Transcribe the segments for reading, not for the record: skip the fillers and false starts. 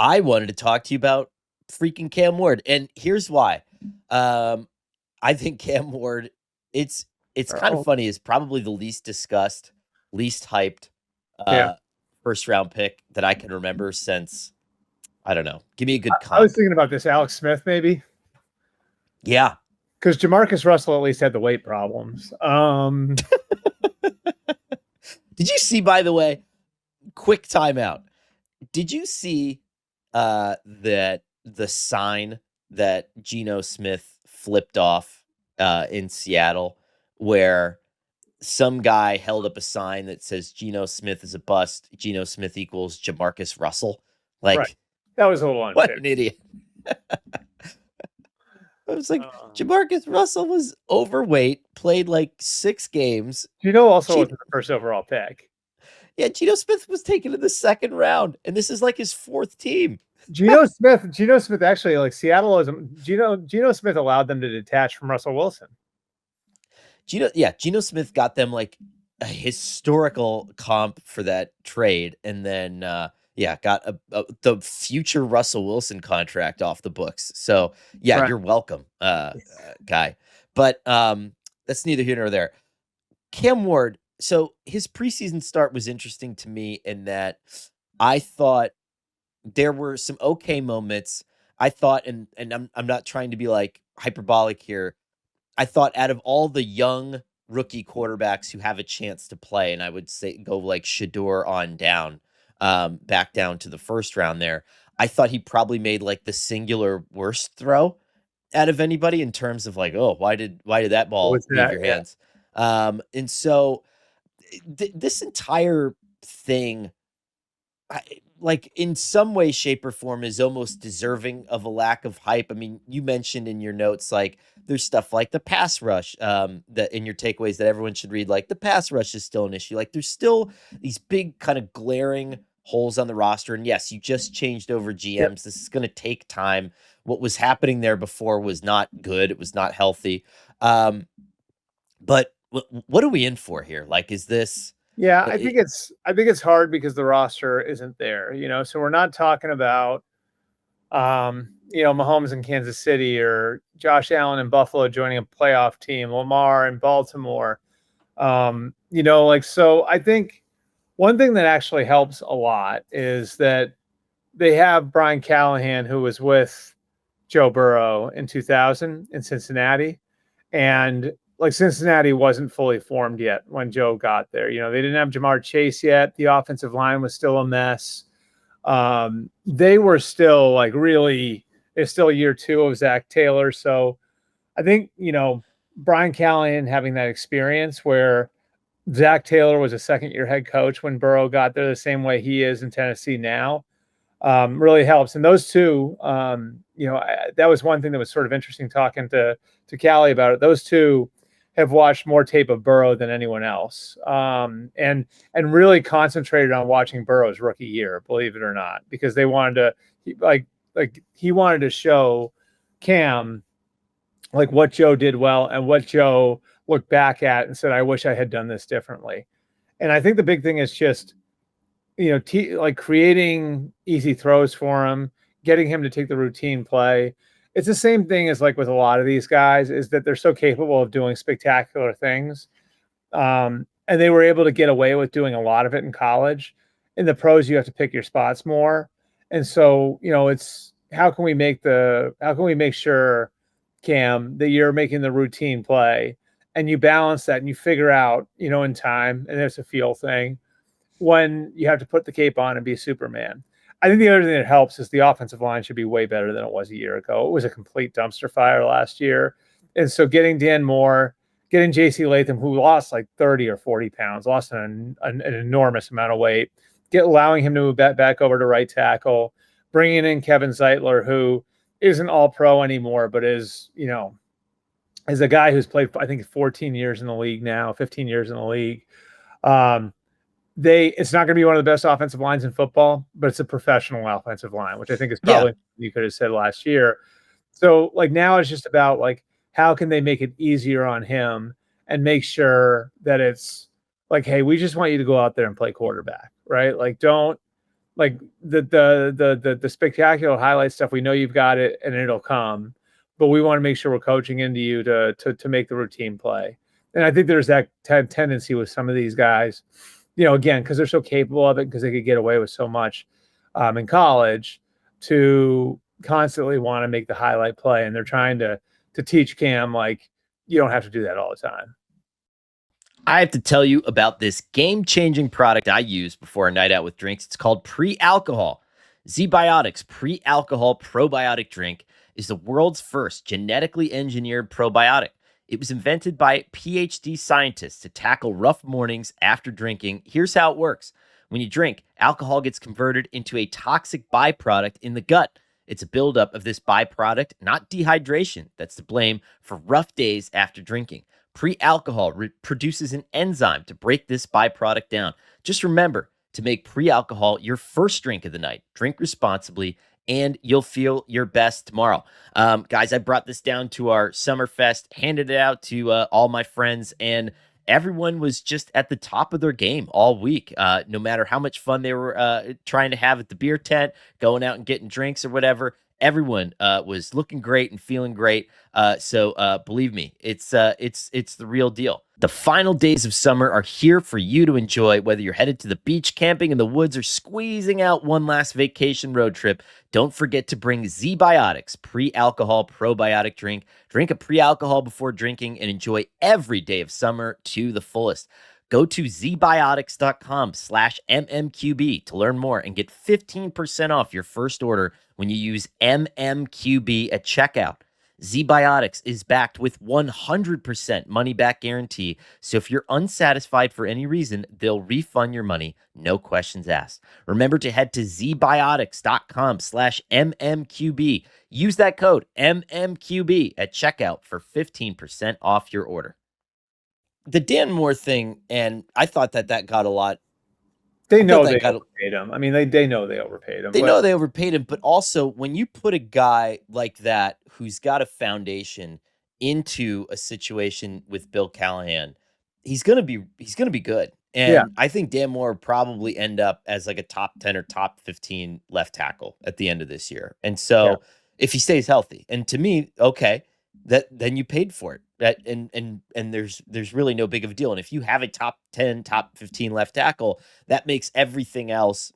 I wanted to talk to you about freaking Cam Ward, and here's why. I think Cam Ward, it's kind of Oh, funny, is probably the least discussed, least hyped yeah. uh first round pick that I can remember since, I don't know. Give me a good I was comp. thinking about this, Alex Smith, maybe, Yeah. because Jamarcus Russell at least had the weight problems. Did you see, by the way, quick timeout? Did you see that the sign that Geno Smith flipped off in Seattle, where some guy held up a sign that says Geno Smith is a bust, Geno Smith equals Jamarcus Russell? Right. Like, That was a little what unfair. an idiot. I was like, Uh, Jamarcus Russell was overweight, played like 6 games. Also Geno, wasn't the first overall pick. yeah, Geno Smith was taken in the second round, and this is like his fourth team. Geno Smith actually, like, Seattle is Geno Smith allowed them to detach from Russell Wilson. Geno Smith got them like a historical comp for that trade, and then got the future Russell Wilson contract off the books. So yeah, Right. you're welcome, guy. But that's neither here nor there. Cam Ward. So his preseason start was interesting to me in that I thought there were some okay moments. I thought, and I'm not trying to be like hyperbolic here. I thought out of all the young rookie quarterbacks who have a chance to play, and I would say go like Shador on down, back down to the first round there, I thought he probably made like the singular worst throw out of anybody in terms of like, oh, why did that ball What's leave that? your Yeah. hands? And so this entire thing, like in some way, shape, or form, is almost deserving of a lack of hype. I mean, you mentioned in your notes, like there's stuff like the pass rush, that in your takeaways that everyone should read, like the pass rush is still an issue. Like there's still these big kind of glaring holes on the roster. And yes, you just changed over Yep. GMs. This is going to take time. What was happening there before was not good. It was not healthy. But what are we in for here? Like, is this? Yeah, uh, I think it's hard because the roster isn't there, So we're not talking about Mahomes in Kansas City or Josh Allen in Buffalo joining a playoff team, Lamar in Baltimore. So I think one thing that actually helps a lot is that they have Brian Callahan, who was with Joe Burrow in 2000 in Cincinnati. And like Cincinnati wasn't fully formed yet when Joe got there. They didn't have Jamar Chase yet. The offensive line was still a mess. They were still like really, it's still year 2 of Zach Taylor. So I think, Brian Callahan having that experience where Zach Taylor was a second year head coach when Burrow got there, the same way he is in Tennessee now, really helps. And those two, that was one thing that was sort of interesting talking to Callie about it. Those two have watched more tape of Burrow than anyone else, and really concentrated on watching Burrow's rookie year, believe it or not, because they wanted to he wanted to show Cam like what Joe did well and what Joe looked back at and said, I wish I had done this differently. And I think the big thing is just like creating easy throws for him, getting him to take the routine play. It's the same thing as like with a lot of these guys, is that they're so capable of doing spectacular things. And they were able to get away with doing a lot of it in college. In the pros, you have to pick your spots more. And so, it's how can we make sure, Cam, that you're making the routine play and you balance that and you figure out, in time, and it's a feel thing, when you have to put the cape on and be Superman. I think the other thing that helps is the offensive line should be way better than it was a year ago. It was a complete dumpster fire last year. And so getting Dan Moore, getting JC Latham, who lost like 30 or 40 pounds, lost an enormous amount of weight, allowing him to move back over to right tackle, bringing in Kevin Zeitler, who isn't all pro anymore, but is a guy who's played, I think, 14 years in the league now, 15 years in the league. Um, it's not going to be one of the best offensive lines in football, but it's a professional offensive line, which I think is yeah, probably you could have said last year. So like now it's just about like how can they make it easier on him and make sure that it's like, hey, we just want you to go out there and play quarterback, right? Like like the spectacular highlight stuff, we know you've got it and it'll come, but we want to make sure we're coaching into you to make the routine play. And I think there's that tendency with some of these guys, again, because they're so capable of it, because they could get away with so much in college, to constantly want to make the highlight play, and they're trying to teach Cam, like, you don't have to do that all the time. I have to tell you about this game-changing product I use before a night out with drinks. It's called Pre-Alcohol. ZBiotics Pre-Alcohol Probiotic Drink is the world's first genetically engineered probiotic. It was invented by PhD scientists to tackle rough mornings after drinking. Here's how it works. When you drink, alcohol gets converted into a toxic byproduct in the gut. It's a buildup of this byproduct, not dehydration, that's to blame for rough days after drinking. Pre-alcohol produces an enzyme to break this byproduct down. Just remember to make pre-alcohol your first drink of the night. Drink responsibly, and you'll feel your best tomorrow. Guys, I brought this down to our Summerfest, handed it out to all my friends, and everyone was just at the top of their game all week. No matter how much fun they were trying to have at the beer tent, going out and getting drinks or whatever, everyone was looking great and feeling great. So believe me, it's the real deal. The final days of summer are here for you to enjoy, whether you're headed to the beach, camping in the woods, or squeezing out one last vacation road trip. Don't forget to bring ZBiotics Pre-Alcohol Probiotic Drink. Drink a pre-alcohol before drinking and enjoy every day of summer to the fullest. Go to zbiotics.com/MMQB to learn more and get 15% off your first order when you use MMQB at checkout. ZBiotics is backed with 100% money-back guarantee, so if you're unsatisfied for any reason, they'll refund your money, no questions asked. Remember to head to zbiotics.com/MMQB. Use that code MMQB at checkout for 15% off your order. The Dan Moore thing, and I thought that got a lot. They know they overpaid him. I mean, they know they overpaid him. They know they overpaid him, but also when you put a guy like that who's got a foundation into a situation with Bill Callahan, he's gonna be good. And I think Dan Moore will probably end up as like a top 10 or top 15 left tackle at the end of this year. And so if he stays healthy, and to me, okay, then you paid for it. That and there's really no big of a deal. And if you have a top 10, top 15 left tackle, that makes everything else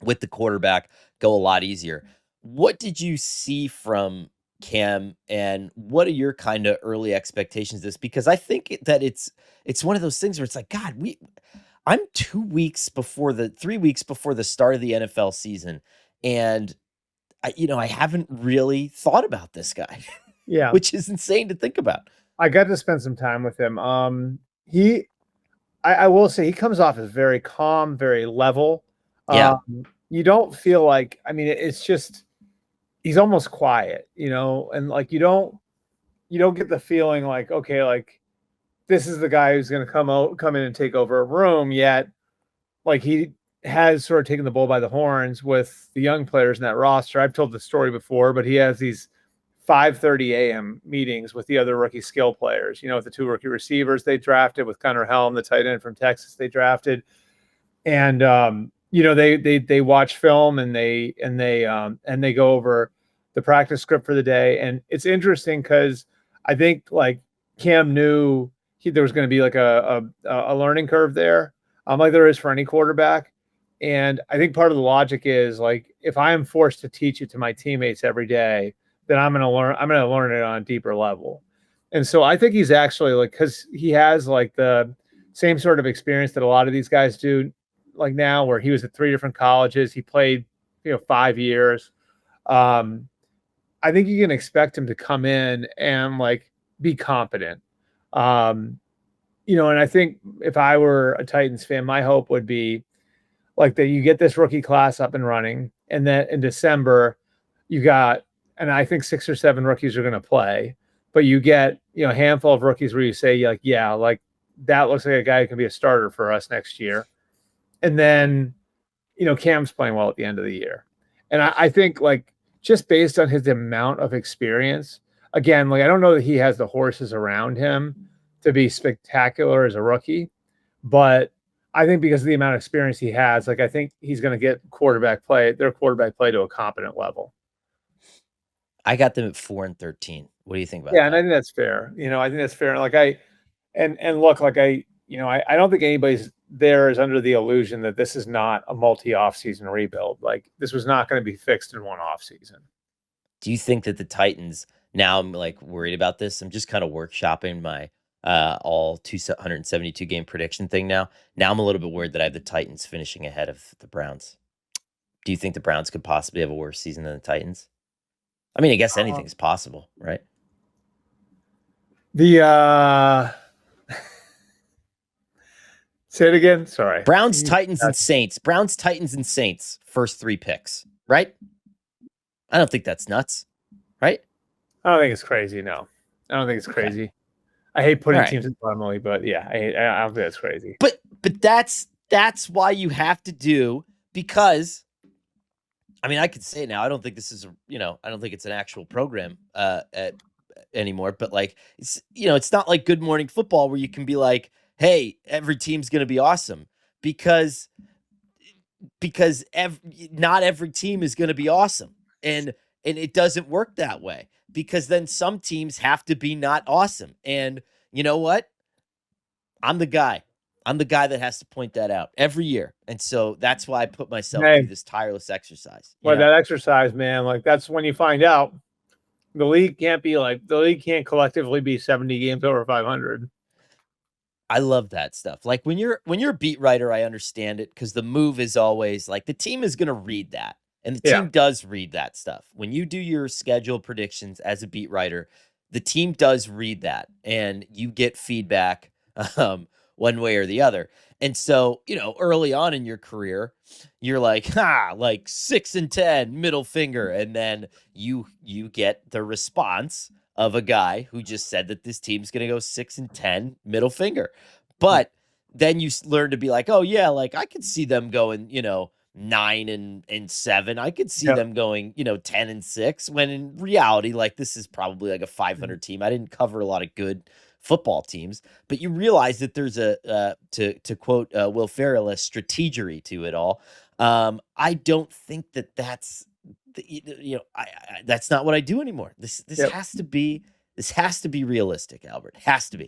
with the quarterback go a lot easier. What did you see from Cam, and what are your kind of early expectations of this? Because I think that it's one of those things where it's like, God, I'm 3 weeks before the start of the NFL season, and I haven't really thought about this guy. Yeah. Which is insane to think about. I got to spend some time with him. I will say he comes off as very calm, very level. Yeah. You don't feel like, I mean, it's just, he's almost quiet, and like, you don't get the feeling like, okay, like this is the guy who's going to come in and take over a room, yet like he has sort of taken the bull by the horns with the young players in that roster. I've told the story before, but he has these 5:30 a.m. meetings with the other rookie skill players, with the 2 rookie receivers they drafted, with Conor, the tight end from Texas they drafted. And, they watch film, and they go over the practice script for the day. And it's interesting because I think like Cam knew there was going to be like a learning curve there, like there is for any quarterback. And I think part of the logic is like, if I am forced to teach it to my teammates every day, then I'm going to learn it on a deeper level. And so I think he's actually like, because he has like the same sort of experience that a lot of these guys do, like now, where he was at 3 different colleges. He played, 5 years. I think you can expect him to come in and like be competent. And I think if I were a Titans fan, my hope would be like that you get this rookie class up and running, and then in December you got, and I think 6 or 7 rookies are going to play, but you get, a handful of rookies where you say like, yeah, like that looks like a guy who can be a starter for us next year. And then, Cam's playing well at the end of the year. And I think like just based on his amount of experience, again, like I don't know that he has the horses around him to be spectacular as a rookie, but I think because of the amount of experience he has, like I think he's going to get their quarterback play to a competent level. I got them at 4-13. What do you think about Yeah, and I that? think that's fair. I think that's fair. Like and look, like I don't think anybody's there is under the illusion that this is not a multi-off season rebuild. Like this was not going to be fixed in one off season. Do you think that the Titans, now I'm like worried about this. I'm just kind of workshopping my all 272 game prediction thing now. Now I'm a little bit worried that I have the Titans finishing ahead of the Browns. Do you think the Browns could possibly have a worse season than the Titans? I mean, I guess anything's possible, right? The say it again. Sorry. Browns, Titans, and Saints. Browns, Titans, and Saints. First 3 picks, right? I don't think that's nuts, right? I don't think it's crazy. No, I don't think it's crazy. Okay. I hate putting teams in normally, but yeah, I don't think it's crazy. But that's why you have to do, because I mean, I could say it now. I don't think this is I don't think it's an actual program anymore. But like it's not like Good Morning Football where you can be like, hey, every team's going to be awesome, because not every team is going to be awesome, and it doesn't work that way, because then some teams have to be not awesome. And you know what? I'm the guy that has to point that out every year. And so that's why I put myself through this tireless exercise. Well, that exercise, man, like that's when you find out the league can't collectively be 70 games over 500. I love that stuff. Like when you're a beat writer, I understand it, because the move is always like the team is going to read that. And the team does read that stuff. When you do your schedule predictions as a beat writer, the team does read that, and you get feedback one way or the other. And so, early on in your career, you're like, like 6-10 middle finger. And then you get the response of a guy who just said that this team's going to go 6-10 middle finger. But then you learn to be like, oh yeah, like I could see them going, 9-7. I could see them going, 10-6, when in reality, like this is probably like a 500 team. I didn't cover a lot of good football teams, but you realize that there's to quote Will Ferrell, a strategery to it all. I don't think that's that's not what I do anymore. This has to be realistic, Albert. Has to be.